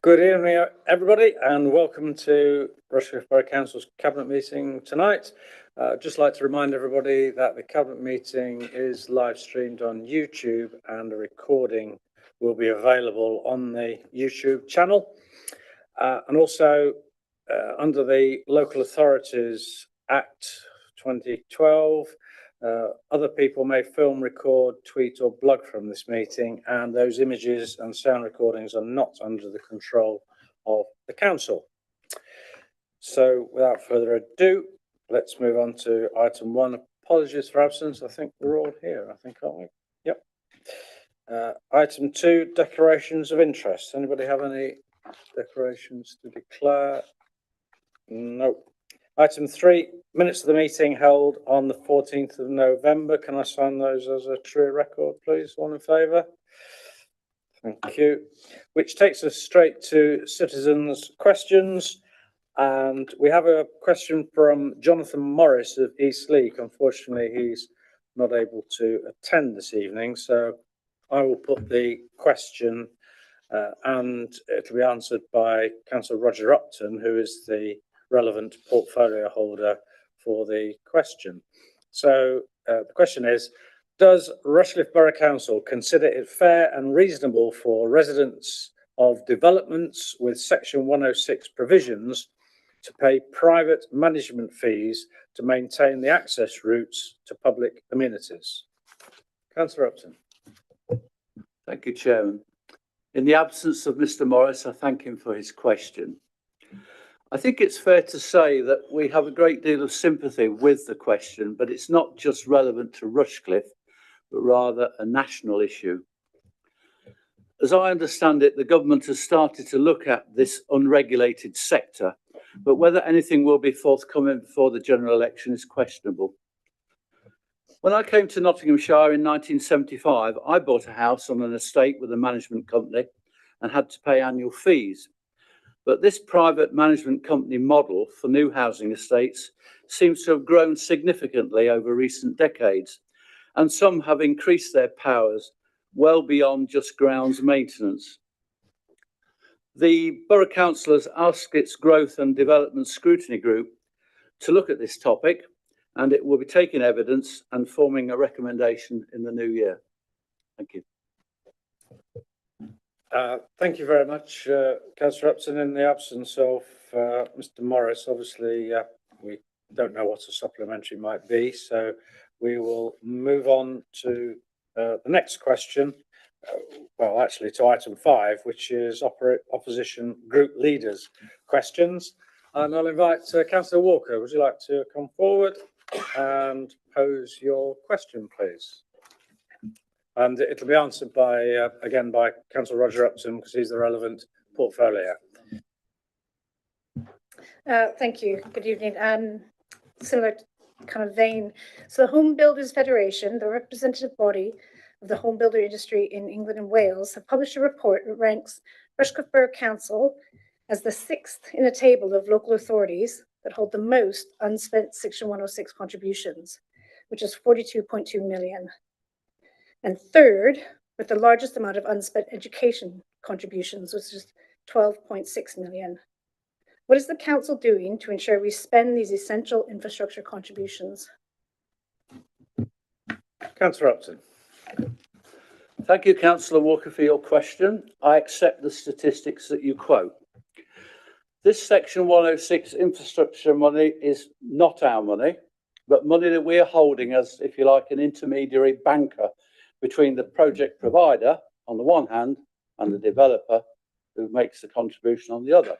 Good evening, everybody, and welcome to Rushcliffe Borough Council's Cabinet meeting tonight. Just like to remind everybody that the Cabinet meeting is live streamed on YouTube and a recording will be available on the YouTube channel. And also, under the Local Authorities Act 2012, other people may film, record, tweet or blog from this meeting, and those images and sound recordings are not under the control of the council. So without further ado, let's move on to item 1. Apologies for absence. I think we're all here, aren't we? Yep. Item 2, declarations of interest. Anybody have any declarations to declare? No. Item 3, minutes of the meeting held on the 14th of November. Can I sign those as a true record, please? All in favour? Thank you. Which takes us straight to citizens' questions. And we have a question from Jonathan Morris of East Leek. Unfortunately, he's not able to attend this evening, so I will put the question and it'll be answered by Councillor Roger Upton, who is the relevant portfolio holder for the question. So the question is, does Rushcliffe Borough Council consider it fair and reasonable for residents of developments with Section 106 provisions to pay private management fees to maintain the access routes to public amenities? Councillor Upton. Thank you, Chairman. In the absence of Mr. Morris, I thank him for his question. I think it's fair to say that we have a great deal of sympathy with the question, but it's not just relevant to Rushcliffe, but rather a national issue. As I understand it, the government has started to look at this unregulated sector, but whether anything will be forthcoming before the general election is questionable. When I came to Nottinghamshire in 1975, I bought a house on an estate with a management company and had to pay annual fees. But this private management company model for new housing estates seems to have grown significantly over recent decades, and some have increased their powers well beyond just grounds maintenance. The Borough Council has asked its Growth and Development Scrutiny Group to look at this topic, and it will be taking evidence and forming a recommendation in the new year. Thank you. Thank you very much, Councillor Upton. In the absence of Mr. Morris, obviously we don't know what a supplementary might be, so we will move on to the next question. Well, actually to item 5, which is opposition group leaders' questions. And I'll invite Councillor Walker. Would you like to come forward and pose your question, please? And it'll be answered by, again, by Councillor Roger Upton, because he's the relevant portfolio. Thank you. Good evening. Similar kind of vein. So the Home Builders Federation, the representative body of the home builder industry in England and Wales, have published a report that ranks Rushcliffe Borough Council as the 6th in a table of local authorities that hold the most unspent Section 106 contributions, which is 42.2 million. And 3rd, with the largest amount of unspent education contributions, which is 12.6 million. What is the council doing to ensure we spend these essential infrastructure contributions? Councillor Upton. Thank you, Councillor Walker, for your question. I accept the statistics that you quote. This Section 106 infrastructure money is not our money, but money that we are holding as, if you like, an intermediary banker between the project provider on the one hand and the developer who makes the contribution on the other.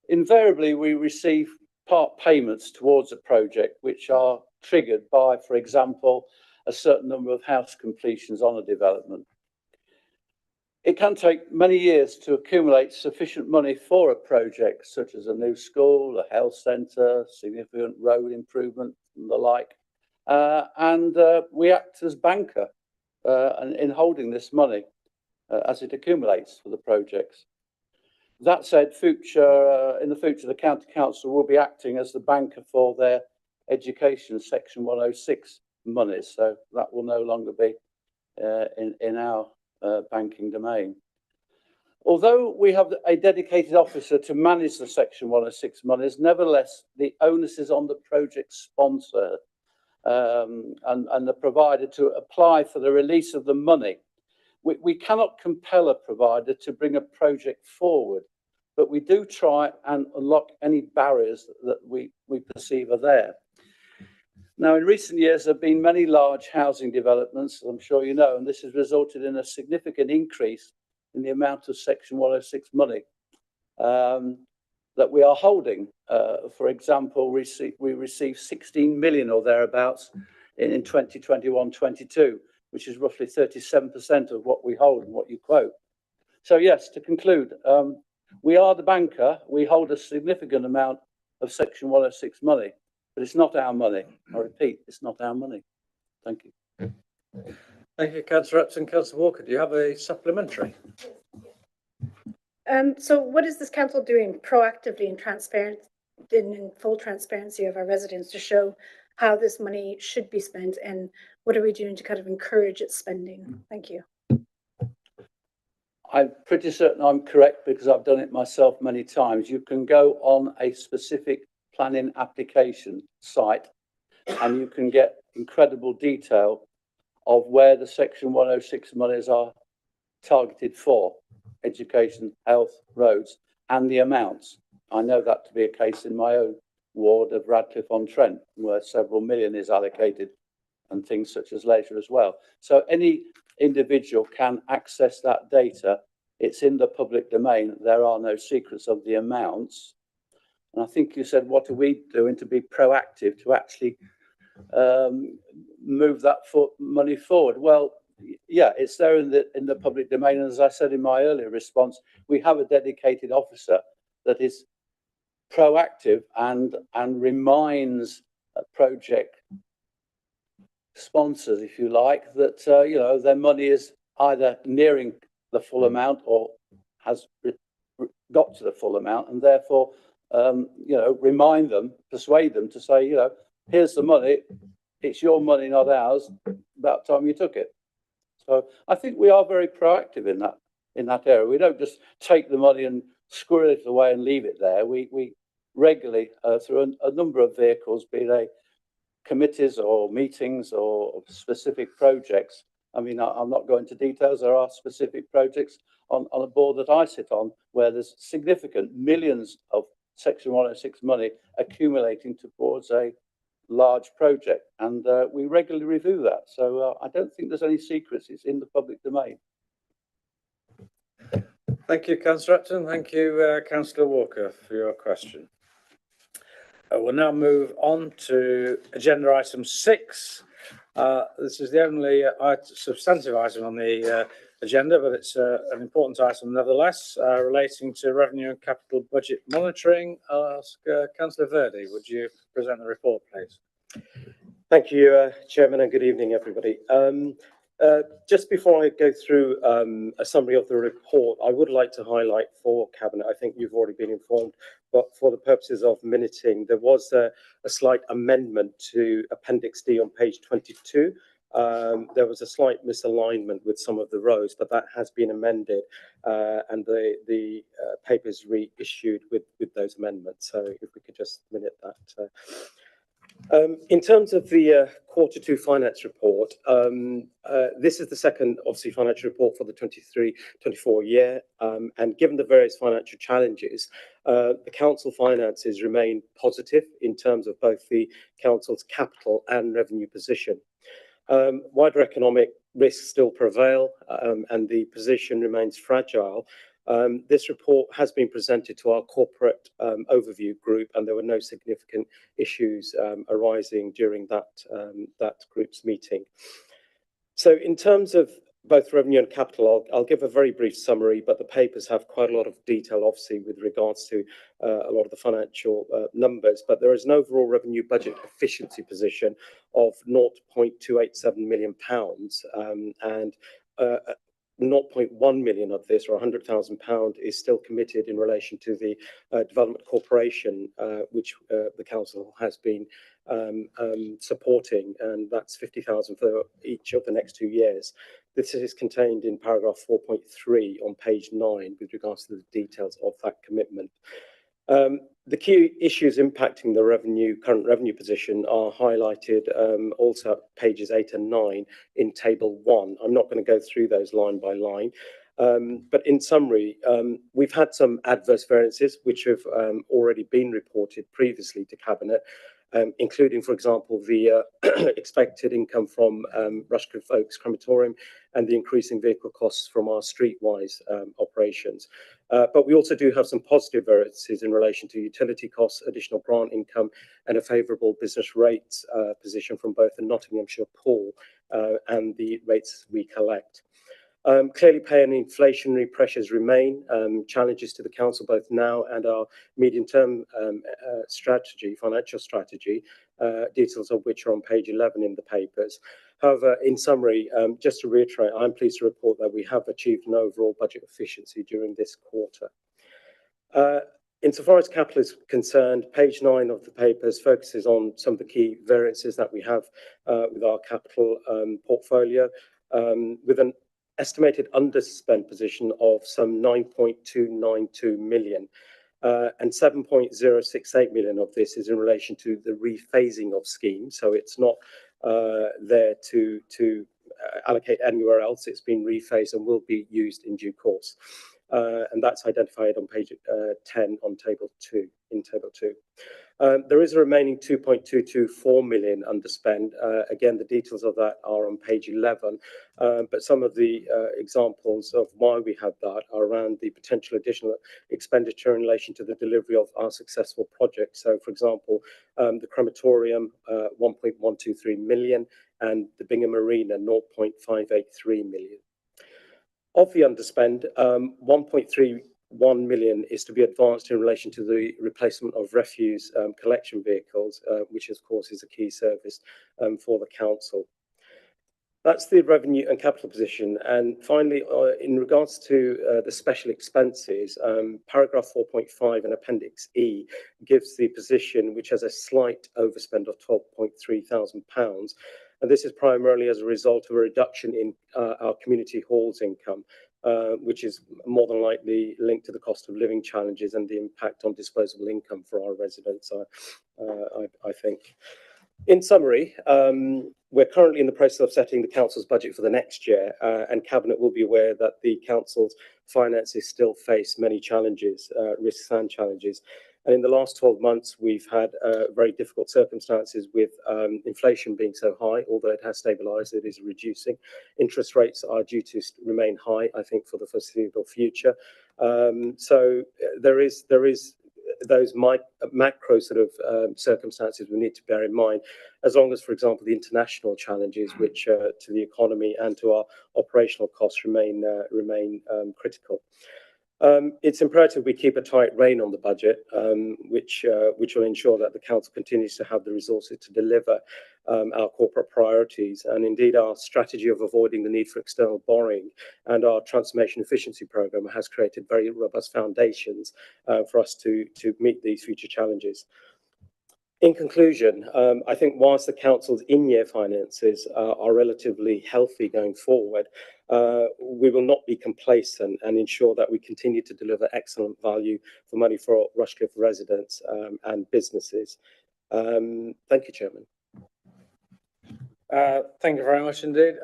Invariably, we receive part payments towards a project which are triggered by, for example, a certain number of house completions on a development. It can take many years to accumulate sufficient money for a project, such as a new school, a health centre, significant road improvement and the like. And we act as banker in holding this money as it accumulates for the projects. That said, in the future, the County Council will be acting as the banker for their education Section 106 monies, so that will no longer be in our banking domain. Although we have a dedicated officer to manage the Section 106 monies, nevertheless, the onus is on the project sponsor and the provider to apply for the release of the money. We cannot compel a provider to bring a project forward, but we do try and unlock any barriers that we perceive are there. Now, in recent years, there have been many large housing developments, as I'm sure you know, and this has resulted in a significant increase in the amount of Section 106 money that we are holding. For example, we received 16 million or thereabouts in 2021-22, which is roughly 37% of what we hold and what you quote. So yes, to conclude, we are the banker. We hold a significant amount of Section 106 money, but it's not our money. I repeat, it's not our money. Thank you. Thank you, Councillor Epson. Councillor Walker, do you have a supplementary? So what is this council doing proactively and transparent, in full transparency of our residents, to show how this money should be spent, and what are we doing to kind of encourage its spending? Thank you. I'm pretty certain I'm correct because I've done it myself many times. You can go on a specific planning application site and you can get incredible detail of where the Section 106 monies are targeted for: education, health, roads, and the amounts. I know that to be a case in my own ward of Rushcliffe-on-Trent, where several million is allocated, and things such as leisure as well. So any individual can access that data. It's in the public domain. There are no secrets of the amounts. And I think you said, what are we doing to be proactive to actually move that money forward? Well, yeah, it's there in the public domain. And as I said in my earlier response, we have a dedicated officer that is proactive and reminds project sponsors, if you like, that you know, their money is either nearing the full amount or has got to the full amount, and therefore you know, remind them, persuade them to say, you know, here's the money, it's your money, not ours. About time you took it. So I think we are very proactive in that area. We don't just take the money and squirrel it away and leave it there. We regularly, through a number of vehicles, be they committees or meetings or specific projects. I mean, I'm not going into details. There are specific projects on a board that I sit on where there's significant millions of Section 106 money accumulating towards a large project, and we regularly review that. So I don't think there's any secrets. It's in the public domain. Thank you, Councillor Epton. Thank you, Councillor Walker, for your question. We'll now move on to agenda item 6. This is the only substantive item on the agenda, but it's an important item nevertheless, relating to revenue and capital budget monitoring. I'll ask Councillor Verdi, would you present the report, please? Thank you, Chairman, and good evening, everybody. Just before I go through a summary of the report, I would like to highlight for Cabinet, I think you've already been informed, but for the purposes of minuting, there was a slight amendment to Appendix D on page 22. There was a slight misalignment with some of the rows, but that has been amended, and the papers reissued with those amendments. So if we could just minute that. In terms of the Q2 finance report, this is the second, obviously, financial report for the 23-24 year, and given the various financial challenges, the council finances remain positive in terms of both the council's capital and revenue position. Wider economic risks still prevail, and the position remains fragile. This report has been presented to our corporate overview group, and there were no significant issues arising during that group's meeting. So in terms of both revenue and capital, I'll give a very brief summary, but the papers have quite a lot of detail, obviously, with regards to a lot of the financial numbers. But there is an overall revenue budget efficiency position of £0.287 million, and 0.1 million of this, or £100,000, is still committed in relation to the Development Corporation, which the council has been supporting, and that's 50,000 for each of the next 2 years. This is contained in paragraph 4.3 on page 9 with regards to the details of that commitment. The key issues impacting the current revenue position are highlighted also at pages 8 and 9 in table 1. I'm not going to go through those line by line, but in summary, we've had some adverse variances which have already been reported previously to Cabinet, including, for example, the expected income from Rushcliffe Oaks crematorium and the increasing vehicle costs from our streetwise operations. But we also do have some positive variances in relation to utility costs, additional grant income, and a favourable business rates position from both the Nottinghamshire pool and the rates we collect. Clearly, pay and inflationary pressures remain challenges to the council both now and our medium-term financial strategy, details of which are on page 11 in the papers. However, in summary, just to reiterate, I'm pleased to report that we have achieved an overall budget efficiency during this quarter. Insofar as capital is concerned, page 9 of the papers focuses on some of the key variances that we have with our capital portfolio, with an estimated underspend position of some 9.292 million, and 7.068 million of this is in relation to the rephasing of schemes. So it's not there to allocate anywhere else. It's been rephased and will be used in due course. And that's identified on page 10 on table 2, in table 2. There is a remaining 2.224 million underspend. Again, the details of that are on page 11, but some of the examples of why we have that are around the potential additional expenditure in relation to the delivery of our successful projects. So, for example, the crematorium, 1.123 million, and the Bingham Marina, 0.583 million. Of the underspend, 1.31 million is to be advanced in relation to the replacement of refuse collection vehicles, which of course is a key service for the council. That's the revenue and capital position. And finally, in regards to the special expenses, paragraph 4.5 and appendix E gives the position which has a slight overspend of £12.3 thousand. And this is primarily as a result of a reduction in our community halls income, which is more than likely linked to the cost of living challenges and the impact on disposable income for our residents, I think. In summary, we're currently in the process of setting the council's budget for the next year, and Cabinet will be aware that the council's finances still face many challenges, risks and challenges. And in the last 12 months, we've had very difficult circumstances with inflation being so high, although it has stabilised, it is reducing. Interest rates are due to remain high, I think, for the foreseeable future. So there is those macro sort of circumstances we need to bear in mind, as long as, for example, the international challenges, which to the economy and to our operational costs remain critical. It's imperative we keep a tight rein on the budget, which will ensure that the council continues to have the resources to deliver our corporate priorities, and indeed our strategy of avoiding the need for external borrowing and our transformation efficiency programme has created very robust foundations for us to meet these future challenges. In conclusion, I think whilst the council's in-year finances are relatively healthy going forward, we will not be complacent and ensure that we continue to deliver excellent value for money for Rushcliffe residents and businesses. Thank you, Chairman. Thank you very much indeed.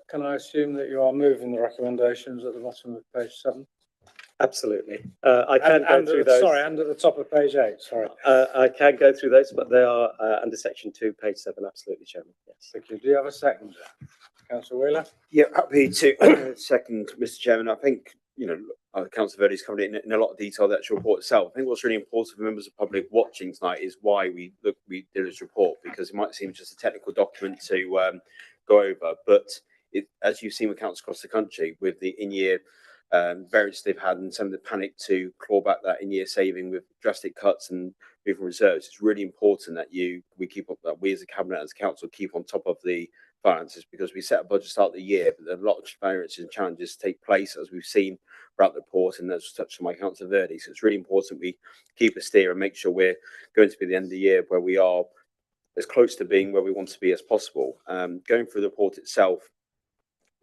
Can I assume that you are moving the recommendations at the bottom of page 7? Absolutely. I can go through those. Sorry, and at the top of page 8, sorry. I can go through those, but they are under section 2, page 7. Absolutely, Chairman. Yes. Thank you. Do you have a second, Councillor Wheeler? Yeah, happy to second, Mr. Chairman. I think, Councillor Verdi's covered it in a lot of detail, the actual report itself. I think what's really important for members of the public watching tonight is why we did this report, because it might seem just a technical document to go over, but as you've seen with councils across the country, with the in-year variance they've had and some of the panic to claw back that in-year saving with drastic cuts and moving reserves, it's really important that we keep up, that we as a cabinet, as a council, keep on top of the finances, because we set a budget start of the year, but a lot of variances and challenges take place, as we've seen throughout the report, and that's touched on by Councillor Verdi. So it's really important we keep a steer and make sure we're going to be the end of the year where we are as close to being where we want to be as possible. Going through the report itself,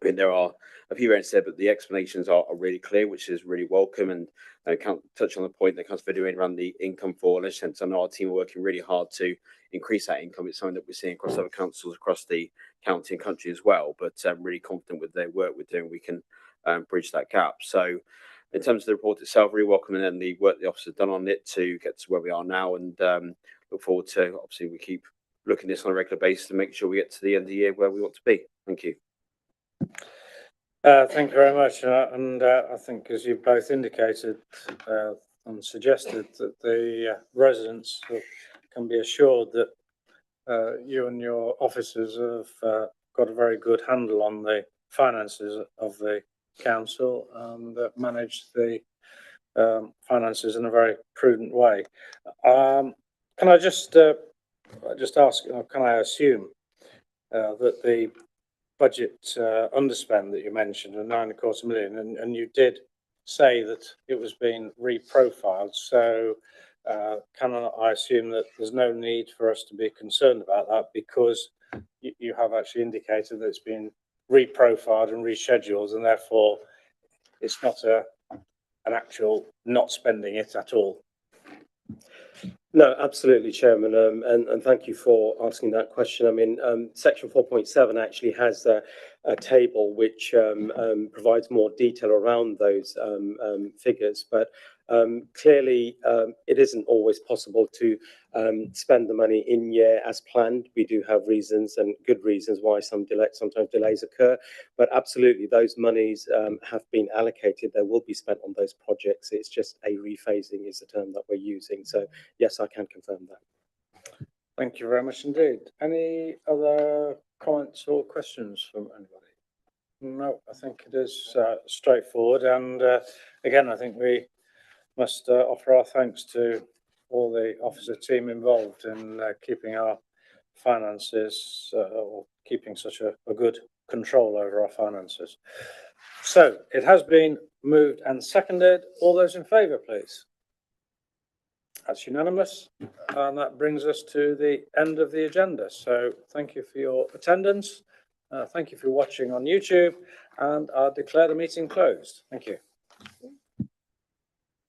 I mean, there are a few areas there, but the explanations are really clear, which is really welcome. And I can't touch on the point that Councillor Vedder around the income for legislators. I know our team are working really hard to increase that income. It's something that we're seeing across other councils across the county and country as well. But I'm really confident with the work we're doing, we can bridge that gap. So in terms of the report itself, really welcome, and then the work the officers done on it to get to where we are now, and look forward to, obviously, we keep looking at this on a regular basis to make sure we get to the end of the year where we want to be. Thank you. Thank you very much. I think, as you both indicated and suggested, that the residents can be assured that you and your officers have got a very good handle on the finances of the council and manage the finances in a very prudent way. Can I just ask, can I assume that the budget underspend that you mentioned of £9.25 million, and you did say that it was being reprofiled, so can I assume that there's no need for us to be concerned about that, because you have actually indicated that it's been reprofiled and rescheduled, and therefore it's not an actual not spending it at all? No, absolutely, Chairman, and thank you for asking that question. I mean, Section 4.7 actually has a table which provides more detail around those figures, but clearly it isn't always possible to spend the money in year as planned. We do have reasons, and good reasons, why sometimes delays occur, but absolutely those monies have been allocated. They will be spent on those projects. It's just a rephasing is the term that we're using. So yes, I can confirm that. Thank you very much indeed. Any other comments or questions from anybody? No, I think it is straightforward. And again, I think we must offer our thanks to all the officer team involved in keeping our finances, or keeping such a good control over our finances. So it has been moved and seconded. All those in favour, please. That's unanimous, and that brings us to the end of the agenda. So thank you for your attendance. Thank you for watching on YouTube, and I declare the meeting closed. Thank you.